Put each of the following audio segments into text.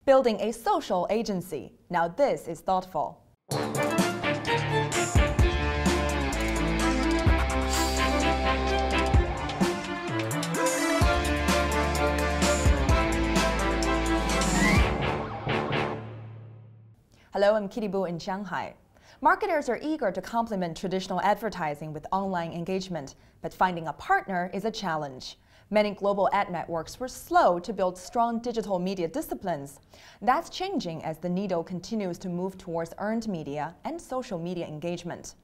Building a social agency. Now this is thoughtful. Hello, I'm Kitty Boo in Shanghai. Marketers are eager to complement traditional advertising with online engagement, but finding a partner is a challenge. Many global ad networks were slow to build strong digital media disciplines. That's changing as the needle continues to move towards earned media and social media engagement.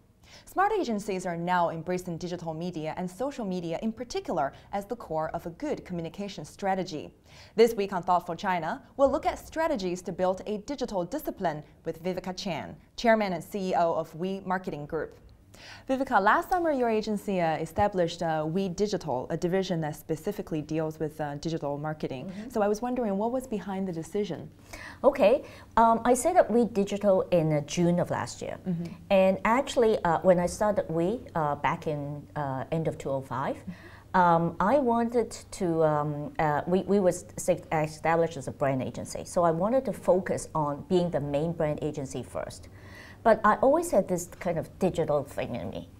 Smart agencies are now embracing digital media and social media in particular as the core of a good communication strategy. This week on Thoughtful China, we'll look at strategies to build a digital discipline with Viveka Chan, Chairman and CEO of We Marketing Group. Viveka, last summer your agency established We Digital, a division that specifically deals with digital marketing. So I was wondering what was behind the decision? Okay, I set up We Digital in June of last year. And actually, when I started We back in end of 2005, I wanted to, we was established as a brand agency. So I wanted to focus on being the main brand agency first. But I always had this kind of digital thing in me,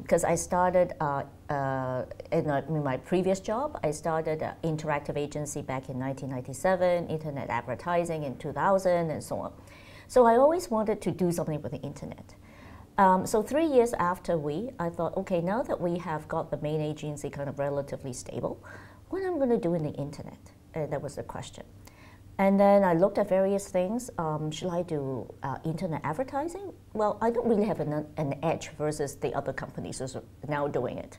because I started in my previous job, I started an interactive agency back in 1997, internet advertising in 2000, and so on. So I always wanted to do something with the internet. So 3 years after I thought, okay, now that we have got the main agency kind of relatively stable, what am I going to do in the internet? That was the question. And then I looked at various things. Should I do internet advertising? Well, I don't really have an edge versus the other companies who are now doing it.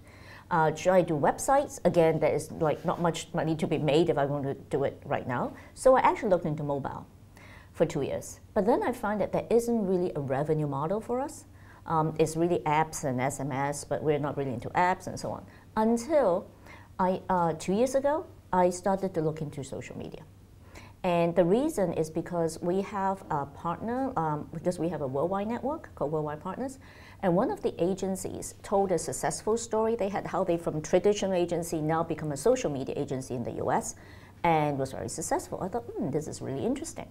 Should I do websites? Again, there is like not much money to be made if I want to do it right now. So I actually looked into mobile for 2 years. But then I found that there isn't really a revenue model for us. It's really apps and SMS, but we're not really into apps and so on. Until 2 years ago, I started to look into social media. And the reason is because we have a partner, because we have a worldwide network called Worldwide Partners, and one of the agencies told a successful story they had, how they from traditional agency now become a social media agency in the US, and was very successful. I thought, this is really interesting.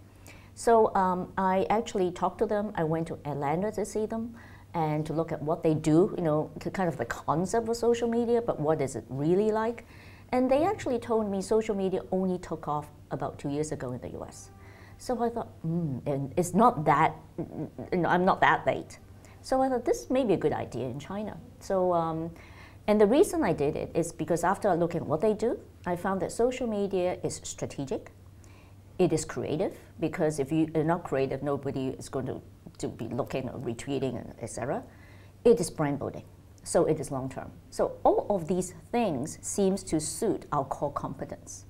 So I actually talked to them. I went to Atlanta to see them and to look at what they do, kind of the concept of social media, but what is it really like? And they actually told me social media only took off about 2 years ago in the US. So I thought, and it's not that, I'm not that late. So I thought this may be a good idea in China. So, and the reason I did it is because after looking at what they do, I found that social media is strategic. It is creative, because if you are not creative, nobody is going to be looking or retweeting, etc. It is brand building. So it is long term. So all of these things seems to suit our core competence.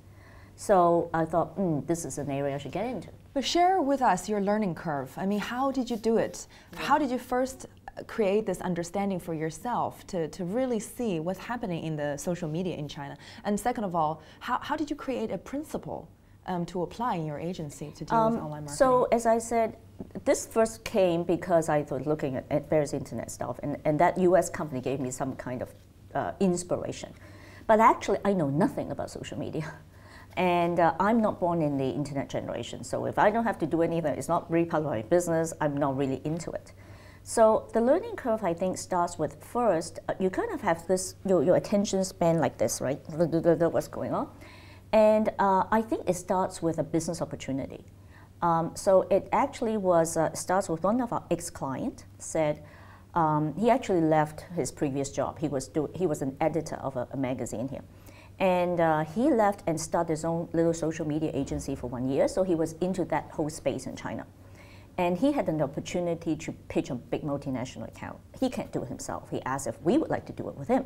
So I thought, this is an area I should get into. But share with us your learning curve. I mean, how did you do it? Yeah. How did you first create this understanding for yourself to really see what's happening in the social media in China? And second of all, how did you create a principle to apply in your agency to deal with online marketing? So as I said, this first came because I was looking at various internet stuff, and that US company gave me some kind of inspiration. But actually, I know nothing about social media. And I'm not born in the internet generation, so if I don't have to do anything, it's not really part of my business, I'm not really into it. So the learning curve, I think, starts with first, you kind of have this, your attention span like this, right? What's going on? And I think it starts with a business opportunity. So it actually starts with one of our ex-client said, he actually left his previous job. He was an editor of a magazine here. And he left and started his own little social media agency for 1 year, so he was into that whole space in China. And he had an opportunity to pitch a big multinational account. He can't do it himself. He asked if we would like to do it with him.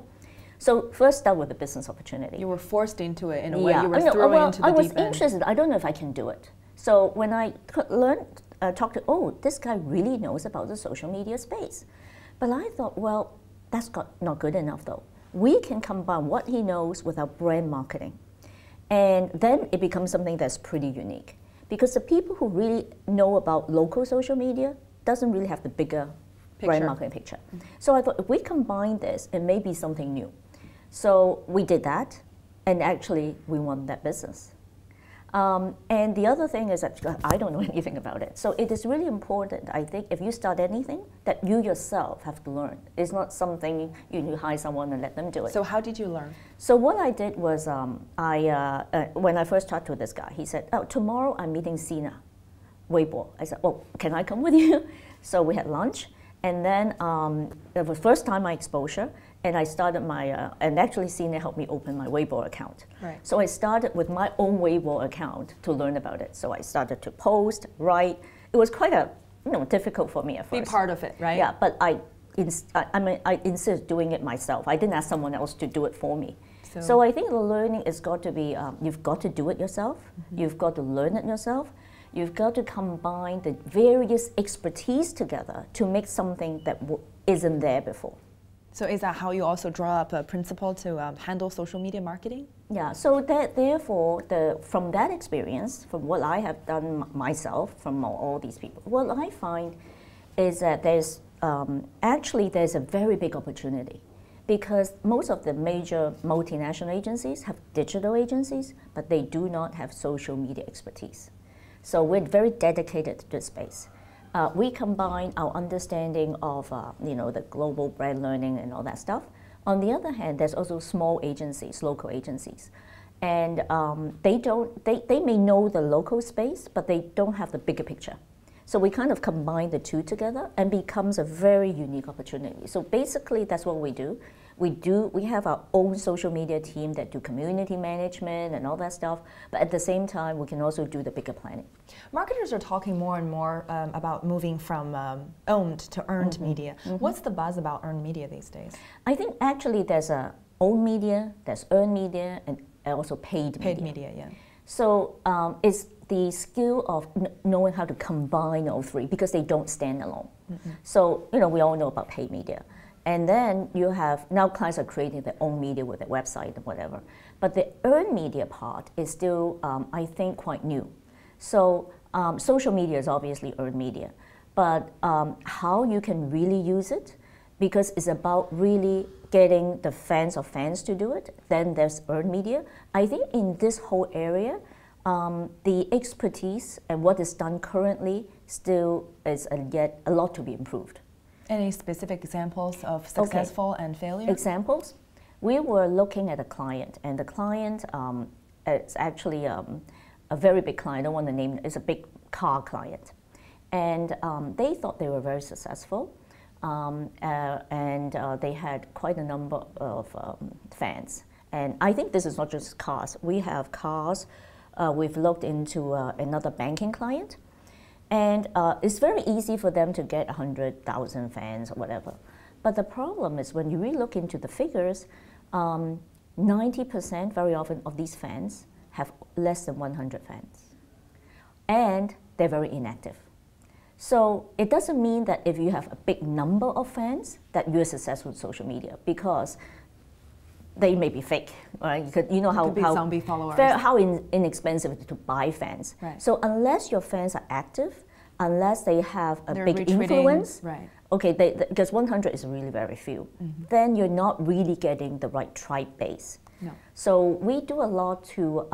So first start with the business opportunity. You were forced into it in a way. You were thrown into the deep end. I was interested. I don't know if I can do it. So when I talked to, this guy really knows about the social media space. But I thought, well, that's not good enough though. We can combine what he knows with our brand marketing. And then it becomes something that's pretty unique. Because the people who really know about local social media doesn't really have the bigger brand marketing picture. So I thought if we combine this, it may be something new. So we did that, and actually we won that business. And the other thing is that I don't know anything about it. So it is really important, I think, if you start anything, that you yourself have to learn. It's not something you hire someone and let them do it. So how did you learn? So what I did was, when I first talked to this guy, he said, oh, tomorrow I'm meeting Sina Weibo. I said, oh, can I come with you? So we had lunch. And then it was first time my exposure, and I started my, and actually Sina helped me open my Weibo account. Right. So I started with my own Weibo account to learn about it. So I started to post, write. It was quite difficult for me at first. Be part of it, right? Yeah, but I insist doing it myself. I didn't ask someone else to do it for me. So I think the learning has got to be, you've got to do it yourself. Mm-hmm. You've got to learn it yourself. You've got to combine the various expertise together to make something that isn't there before. So is that how you also draw up a principle to handle social media marketing? Yeah, so therefore, from that experience, from what I have done myself, from all these people, what I find is that there's a very big opportunity, because most of the major multinational agencies have digital agencies, but they do not have social media expertise. So we're very dedicated to this space. We combine our understanding of the global brand learning and all that stuff. On the other hand, there's also small agencies, local agencies, and they may know the local space, but they don't have the bigger picture. So we kind of combine the two together and becomes a very unique opportunity. So basically, that's what we do. We have our own social media team that do community management and all that stuff, but at the same time, we can also do the bigger planning. Marketers are talking more and more about moving from owned to earned media. Mm-hmm. What's the buzz about earned media these days? I think actually there's owned media, there's earned media, and also paid media. Paid media, yeah. So it's the skill of knowing how to combine all three, because they don't stand alone. Mm-hmm. So we all know about paid media. And then you have, now clients are creating their own media with their website and whatever. But the earned media part is still, I think, quite new. So social media is obviously earned media. But how you can really use it, because it's about really getting the fans of fans to do it, then there's earned media. I think in this whole area, the expertise and what is done currently still is yet a lot to be improved. Any specific examples of successful and failure? Examples? We were looking at a client, and the client is actually a very big client. I don't want to name it. It's a big car client. And they thought they were very successful, and they had quite a number of fans. And I think this is not just cars. We have cars. We've looked into another banking client. And it's very easy for them to get 100,000 fans or whatever. But the problem is when you really look into the figures, 90% very often of these fans have less than 100 fans. And they're very inactive. So it doesn't mean that if you have a big number of fans that you're successful with social media, because they may be fake, right? You know how zombie followers. How inexpensive to buy fans. Right. So unless your fans are active, unless they have They're big influence, right? Okay, because 100 is really very few. Mm-hmm. Then you're not really getting the right tribe base. No. So we do a lot to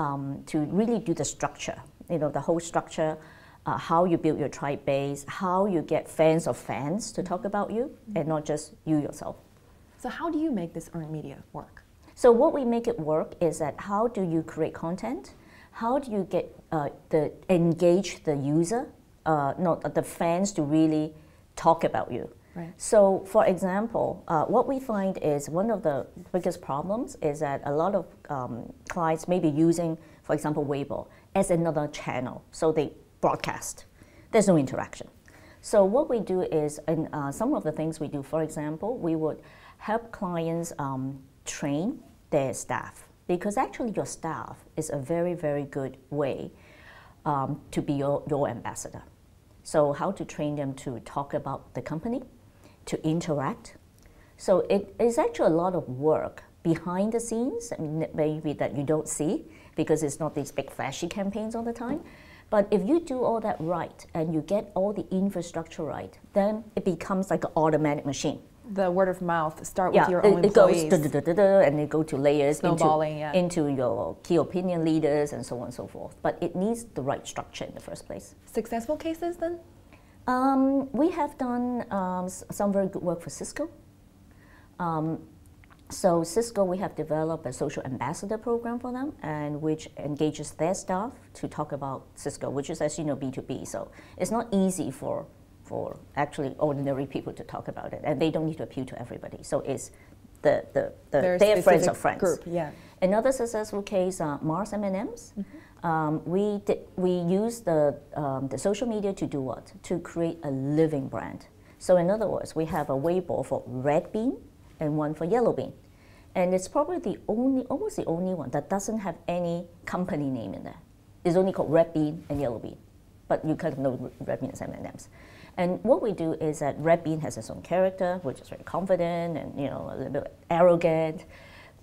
really do the structure. The whole structure, how you build your tribe base, how you get fans of fans to talk about you, and not just you yourself. So how do you make this earned media work? So what we make it work is that how do you create content? How do you get engage the user, not the fans, to really talk about you? Right. So for example, what we find is one of the biggest problems is that a lot of clients may be using, for example, Weibo as another channel. So they broadcast. There's no interaction. So what we do is, in some of the things we do, for example, we would help clients train their staff, because actually your staff is a very, very good way to be your ambassador. So how to train them to talk about the company, to interact. So it is actually a lot of work behind the scenes, maybe that you don't see because it's not these big flashy campaigns all the time. But if you do all that right and you get all the infrastructure right, then it becomes like an automatic machine. The word of mouth, start with your own it employees. goes and it go to layers into your key opinion leaders and so on and so forth. But it needs the right structure in the first place. Successful cases then? We have done some very good work for Cisco. So Cisco, we have developed a social ambassador program for them, and which engages their staff to talk about Cisco, which is, as you know, B2B. So it's not easy for actually ordinary people to talk about it, and they don't need to appeal to everybody. So it's their friends of friends. Group, yeah. Another successful case, Mars M&Ms. We use the social media to do what? To create a living brand. So in other words, we have a Weibo for red bean and one for yellow bean. And it's probably almost the only one that doesn't have any company name in there. It's only called red bean and yellow bean. But you kind of know red bean is M&Ms. And what we do is that red bean has its own character, which is very confident and a little bit arrogant.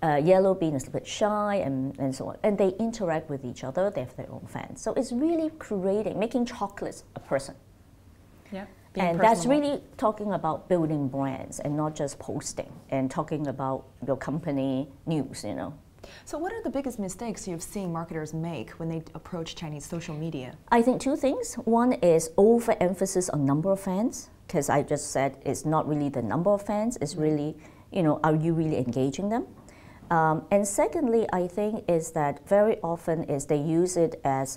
Yellow bean is a bit shy and so on. And they interact with each other. They have their own fans. So it's really making chocolates a person. Yeah. And that's really talking about building brands and not just posting and talking about your company news, So what are the biggest mistakes you've seen marketers make when they approach Chinese social media? I think two things. One is overemphasis on number of fans, because I just said it's not really the number of fans, it's really, are you really engaging them? And secondly, I think is that very often is they use it as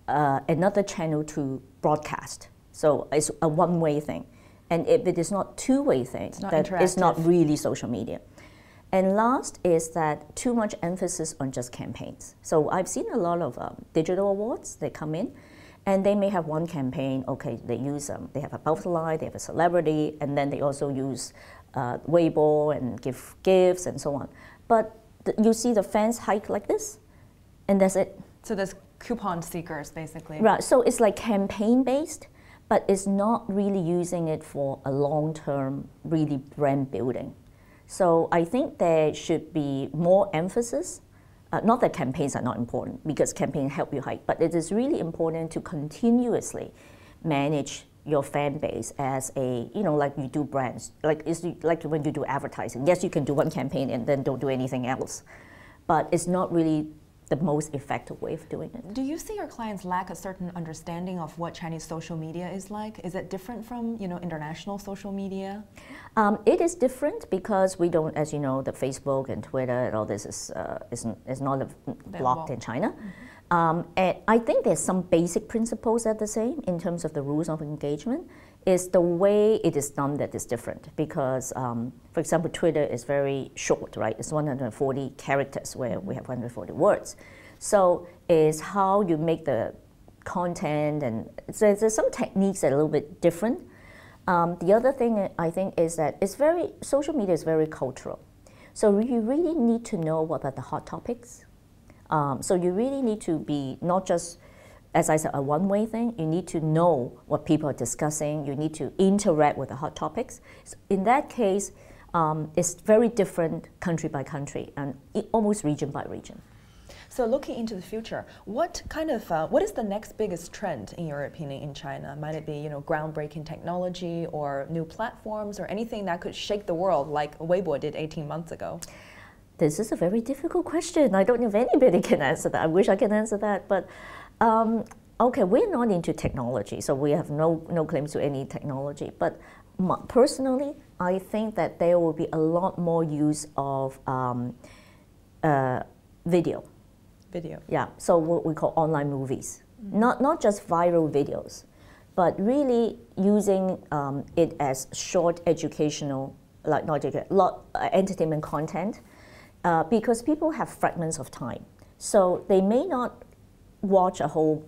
another channel to broadcast. So it's a one-way thing. And if it is not two-way thing, it's not really social media. And last is that too much emphasis on just campaigns. So I've seen a lot of digital awards, they come in, and they may have one campaign, okay, they have a butterfly, they have a celebrity, and then they also use Weibo and give gifts and so on. But you see the fans hike like this, and that's it. So there's coupon seekers, basically. Right, so it's like campaign-based, but it's not really using it for a long-term, really brand building. So I think there should be more emphasis, not that campaigns are not important, because campaigns help you hike, but it is really important to continuously manage your fan base as like you do brands, like when you do advertising. Yes, you can do one campaign and then don't do anything else, but it's not really the most effective way of doing it. Do you see your clients lack a certain understanding of what Chinese social media is like? Is it different from international social media? It is different because we don't, as you know, the Facebook and Twitter and all this is not blocked in China. And I think there's some basic principles that are the same in terms of the rules of engagement. Is the way it is done that is different because, for example, Twitter is very short, right? It's 140 characters where we have 140 words. So is how you make the content, and so there's some techniques that are a little bit different. The other thing I think is that social media is very cultural. So you really need to know what are the hot topics. So you really need to be not just, as I said, a one-way thing. You need to know what people are discussing. You need to interact with the hot topics. So in that case, it's very different country by country and almost region by region. So looking into the future, what is the next biggest trend in your opinion in China? Might it be groundbreaking technology or new platforms or anything that could shake the world like Weibo did 18 months ago? This is a very difficult question. I don't know if anybody can answer that. I wish I could answer that, but okay, we're not into technology, so we have no claims to any technology. But personally, I think that there will be a lot more use of video. Video. Yeah, so what we call online movies. Not just viral videos, but really using it as short educational, entertainment content, because people have fragments of time. So they may not watch a whole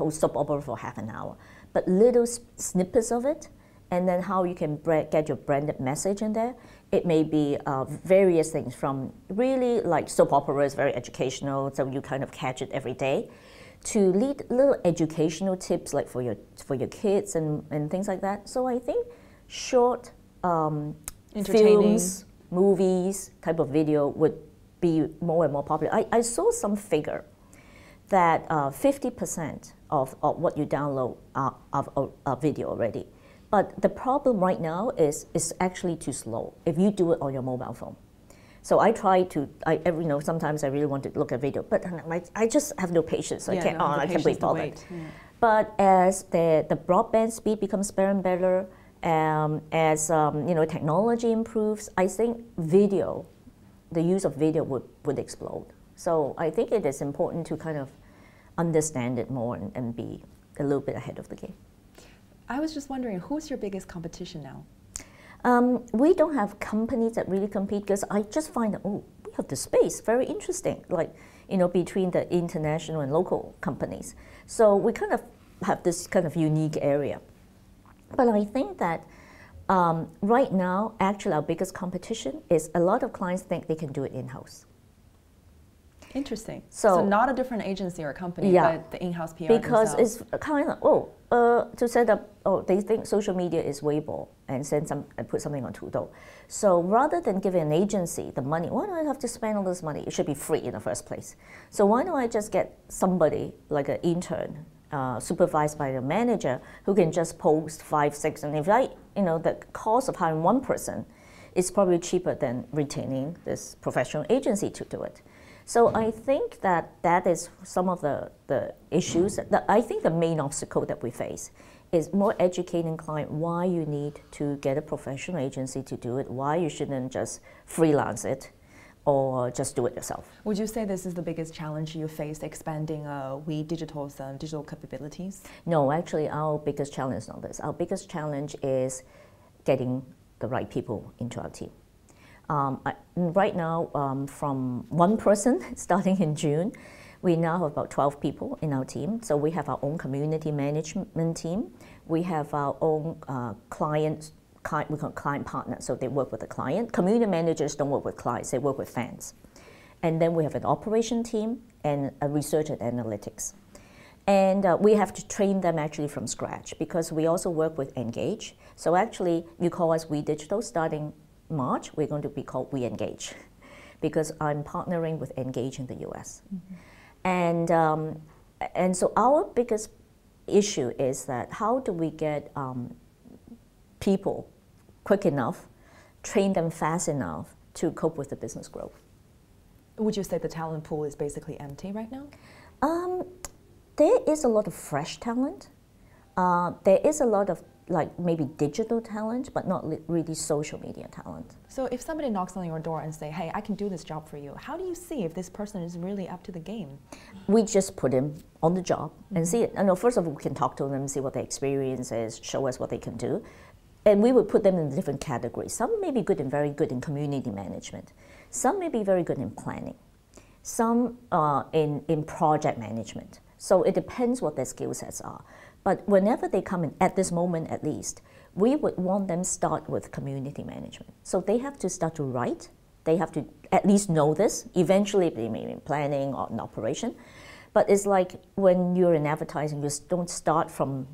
soap opera for half an hour, but little snippets of it, and then how you can get your branded message in there. It may be various things from really like soap opera is very educational, so you kind of catch it every day, to little educational tips like for your kids and things like that. So I think short films, movies type of video would be more and more popular. I saw some figure that 50% of what you download of a video already, But the problem right now is it's actually too slow if you do it on your mobile phone. So I try to, sometimes I really want to look at video, but I just have no patience. So I can't be bothered. Yeah. But as the broadband speed becomes better and better, as technology improves, I think the use of video would explode. So I think it is important to kind of understand it more and be a little bit ahead of the game. I was just wondering, who's your biggest competition now? We don't have companies that really compete because I just find that, we have the space, very interesting, between the international and local companies. So we kind of have this kind of unique area. But I think that right now, actually our biggest competition is a lot of clients think they can do it in-house. Interesting. So not a different agency or company, but the in-house PR because themselves. It's kind of, to set up, they think social media is Weibo and put something on Tudou. So rather than giving an agency the money, why do I have to spend all this money? It should be free in the first place. So why don't I just get somebody like an intern, supervised by the manager, who can just post 5, 6, and if the cost of hiring one person is probably cheaper than retaining this professional agency to do it. So I think that is some of the issues. I think the main obstacle that we face is more educating client why you need to get a professional agency to do it, why you shouldn't just freelance it or just do it yourself. Would you say this is the biggest challenge you face expanding We Digital's digital capabilities? No, actually our biggest challenge is not this. Our biggest challenge is getting the right people into our team. Right now, from one person starting in June, we now have about 12 people in our team. So we have our own community management team. We have our own we call client partners, so they work with the client. Community managers don't work with clients, they work with fans. And then we have an operation team and a research and analytics. And we have to train them actually from scratch because we also work with Engage. So actually, you call us We Digital starting March, we're going to be called We Engage because I'm partnering with Engage in the US. Mm-hmm. And so our biggest issue is that how do we get people quick enough, train them fast enough to cope with the business growth. Would you say the talent pool is basically empty right now? There is a lot of fresh talent. There is a lot of maybe digital talent, but not really social media talent. So if somebody knocks on your door and say, hey, I can do this job for you, how do you see if this person is really up to the game? We just put them on the job and see it. First of all, we can talk to them, see what their experience is, show us what they can do. And we would put them in different categories. Some may be good and very good in community management. Some may be very good in planning. Some in project management. So it depends what their skill sets are. But whenever they come in, at this moment at least, we would want them start with community management. So they have to start to write. They have to at least know this. Eventually they may be in planning or in operation. But it's like when you're in advertising, you don't start from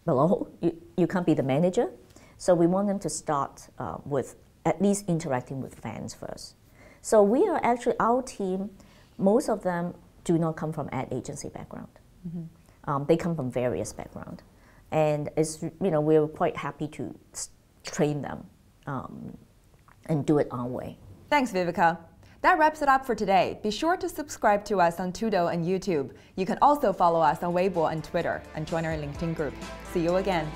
below. You can't be the manager. So we want them to start with at least interacting with fans first. So we are actually, our team, most of them do not come from ad agency background. Mm-hmm. They come from various backgrounds. And we're quite happy to train them and do it our way. Thanks, Viveka. That wraps it up for today. Be sure to subscribe to us on Tudou and YouTube. You can also follow us on Weibo and Twitter and join our LinkedIn group. See you again.